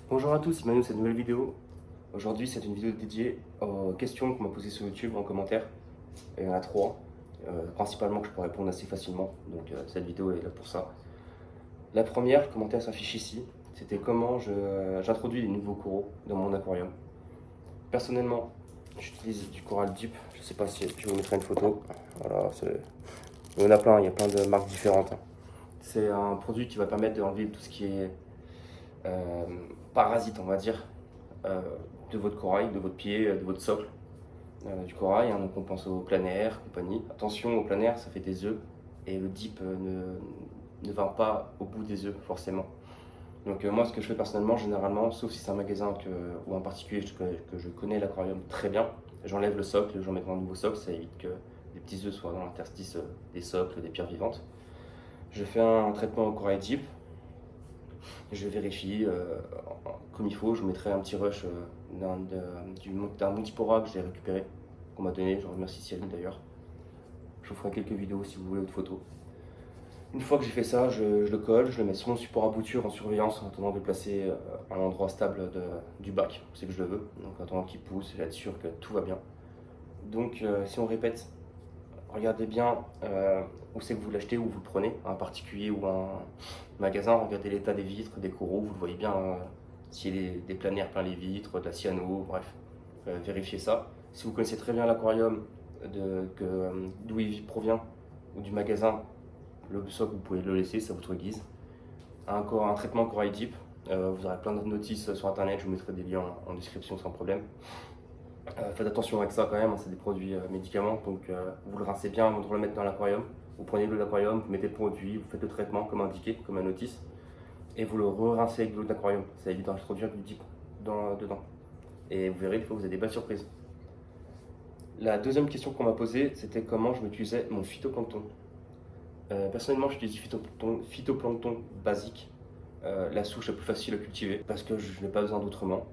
Bonjour à tous, c'est Manu, cette nouvelle vidéo. Aujourd'hui, c'est une vidéo dédiée aux questions qu'on m'a posées sur YouTube en commentaire. Et il y en a trois, principalement que je peux répondre assez facilement. Donc cette vidéo est là pour ça. La première, commentaire s'affiche ici. C'était comment j'introduis des nouveaux coraux dans mon aquarium. Personnellement, j'utilise du Coral Deep. Je ne sais pas si je vous mettrai une photo. Voilà, il y en a plein, il y a plein de marques différentes. C'est un produit qui va permettre d'enlever tout ce qui est euh, parasite, on va dire, euh, de votre corail, de votre pied, de votre socle, du corail. Donc on pense au plein air, compagnie. Attention, au plein air, ça fait des œufs et le dip ne va pas au bout des œufs forcément. Donc moi, ce que je fais personnellement, généralement, sauf si c'est un magasin ou un particulier que je connais l'aquarium très bien, j'enlève le socle, j'en mets un nouveau socle, ça évite que des petits œufs soient dans l'interstice des socles, des pierres vivantes. Je fais un traitement au corail dip, je vérifie comme il faut. Je vous mettrai un petit rush d'un multipora que j'ai récupéré, qu'on m'a donné. Je remercie Céline d'ailleurs. Je vous ferai quelques vidéos si vous voulez, ou de photos. Une fois que j'ai fait ça, je le colle, je le mets sur mon support à bouture en surveillance en attendant de le placer à un endroit stable du bac, c'est que je le veux. Donc en attendant qu'il pousse, et être sûr que tout va bien. Donc si on répète, regardez bien où c'est que vous l'achetez, où vous le prenez, un particulier ou un magasin. Regardez l'état des vitres, des coraux, vous le voyez bien, s'il y a des planaires plein les vitres, de la cyano, bref, vérifiez ça. Si vous connaissez très bien l'aquarium, d'où il provient, ou du magasin, le socle vous pouvez le laisser, c'est à votre guise. Un traitement Corail Deep, vous aurez plein de notices sur internet, je vous mettrai des liens en description sans problème. Faites attention avec ça quand même, c'est des produits médicaments, donc vous le rincez bien avant de le mettre dans l'aquarium. Vous prenez l'eau de l'aquarium, vous mettez le produit, vous faites le traitement comme indiqué, comme la notice, et vous le rincez avec de l'eau de l'aquarium. Ça évite d'introduire du dip dedans. Et vous verrez, des fois vous avez des belles surprises. La deuxième question qu'on m'a posée, c'était comment je m'utilisais mon phytoplancton. Personnellement, j'utilise du phytoplancton basique, la souche la plus facile à cultiver, parce que je n'ai pas besoin d'autrement.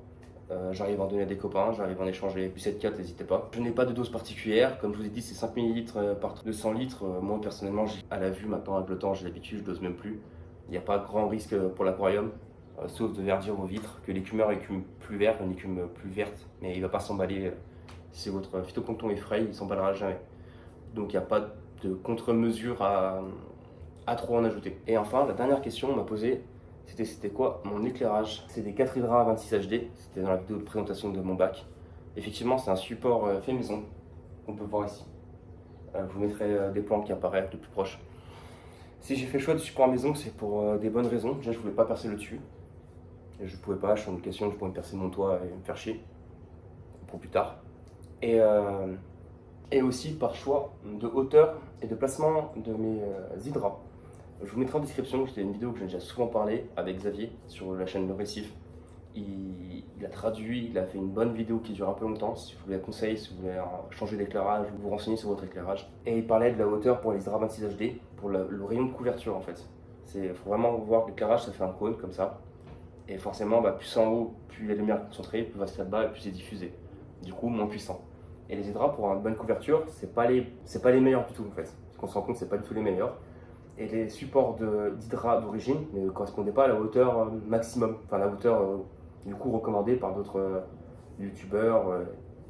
J'arrive à en donner à des copains, j'arrive à en échanger. Puis cette 4, n'hésitez pas. Je n'ai pas de dose particulière, comme je vous ai dit, c'est 5 ml par 200 litres. Moi personnellement, à la vue maintenant, avec le temps, j'ai l'habitude, je dose même plus. Il n'y a pas grand risque pour l'aquarium, sauf de verdir vos vitres, que l'écumeur écume plus vert, une écume plus verte, mais il ne va pas s'emballer. Si votre phytoplancton est frais, il ne s'emballera jamais. Donc il n'y a pas de contre-mesure à trop en ajouter. Et enfin, la dernière question on m'a posée, c'était quoi mon éclairage? C'est des 4 Hydra 26 HD, c'était dans la vidéo de présentation de mon bac. Effectivement, c'est un support fait maison, qu'on peut voir ici. Je vous mettrai des plans qui apparaissent de plus proche. Si j'ai fait le choix du support à maison, c'est pour des bonnes raisons. Déjà, je voulais pas percer le dessus. Et je pouvais pas, je suis en location, je pourrais me percer mon toit et me faire chier pour plus tard. Et, euh, et aussi par choix de hauteur et de placement de mes hydras. Je vous mettrai en description, c'était une vidéo que j'ai déjà souvent parlé avec Xavier sur la chaîne Le Récif. Il a traduit, il a fait une bonne vidéo qui dure un peu longtemps. Si vous voulez un conseil, si vous voulez changer d'éclairage, vous vous renseignez sur votre éclairage. Et il parlait de la hauteur pour les Hydra 26 HD, pour le rayon de couverture en fait. Il faut vraiment voir que l'éclairage, ça fait un cône comme ça. Et forcément, plus c'est en haut, plus la lumière est concentrée, plus va se là-bas et plus c'est diffusé. Du coup, moins puissant. Et les Hydra, pour une bonne couverture, c'est pas les meilleurs du tout en fait. Parce qu'on se rend compte que c'est pas du tout les meilleurs. Et les supports d'Hydra d'origine ne correspondaient pas à la hauteur maximum, enfin la hauteur du coup recommandée par d'autres youtubeurs,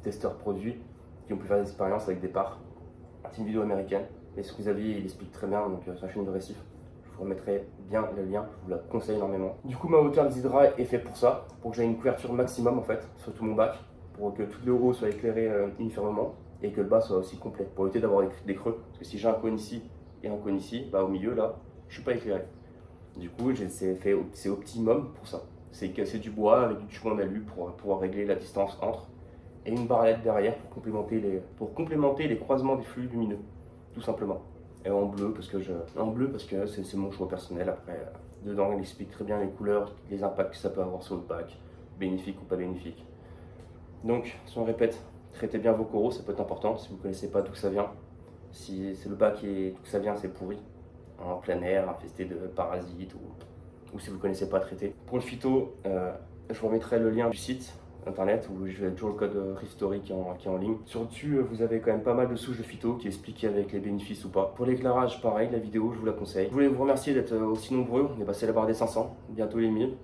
testeurs produits qui ont pu faire des expériences avec des parts. C'est une vidéo américaine, et ce que Xavier il explique très bien donc, sur la chaîne de Récif. Je vous remettrai bien le lien, je vous la conseille énormément. Du coup, ma hauteur des Hydra est faite pour ça, pour que j'aie une couverture maximum en fait, sur tout mon bac, pour que tout le haut soit éclairé uniformément et que le bas soit aussi complet, pour éviter d'avoir des creux. Parce que si j'ai un cône ici et un cône ici, au milieu là, je suis pas éclairé. Du coup, c'est optimum pour ça. C'est casser du bois avec du tubon d'alu pour pouvoir régler la distance entre, et une barrette derrière pour complémenter les croisements des flux lumineux, tout simplement. Et en bleu parce que c'est mon choix personnel. Après, dedans, il explique très bien les couleurs, les impacts que ça peut avoir sur le pack, bénéfique ou pas bénéfique. Donc, si on répète, traitez bien vos coraux, ça peut être important si vous ne connaissez pas d'où ça vient. Si c'est le bac d'où ça vient, c'est pourri, en plein air, infesté de parasites, ou si vous ne connaissez pas traiter. Pour le phyto, je vous remettrai le lien du site internet où je vais toujours le code Ristory qui est en ligne. Sur dessus, vous avez quand même pas mal de souches de phyto qui expliquent avec les bénéfices ou pas. Pour l'éclairage, pareil, la vidéo, je vous la conseille. Je voulais vous remercier d'être aussi nombreux. On est passé à la barre des 500, bientôt les 1000.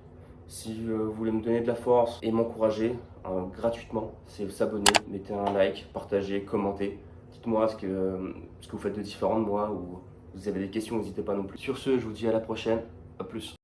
Si vous voulez me donner de la force et m'encourager gratuitement, c'est s'abonner, mettez un like, partagez, commentez. Dites-moi ce que vous faites de différent de moi ou vous avez des questions, n'hésitez pas non plus. Sur ce, je vous dis à la prochaine, à plus.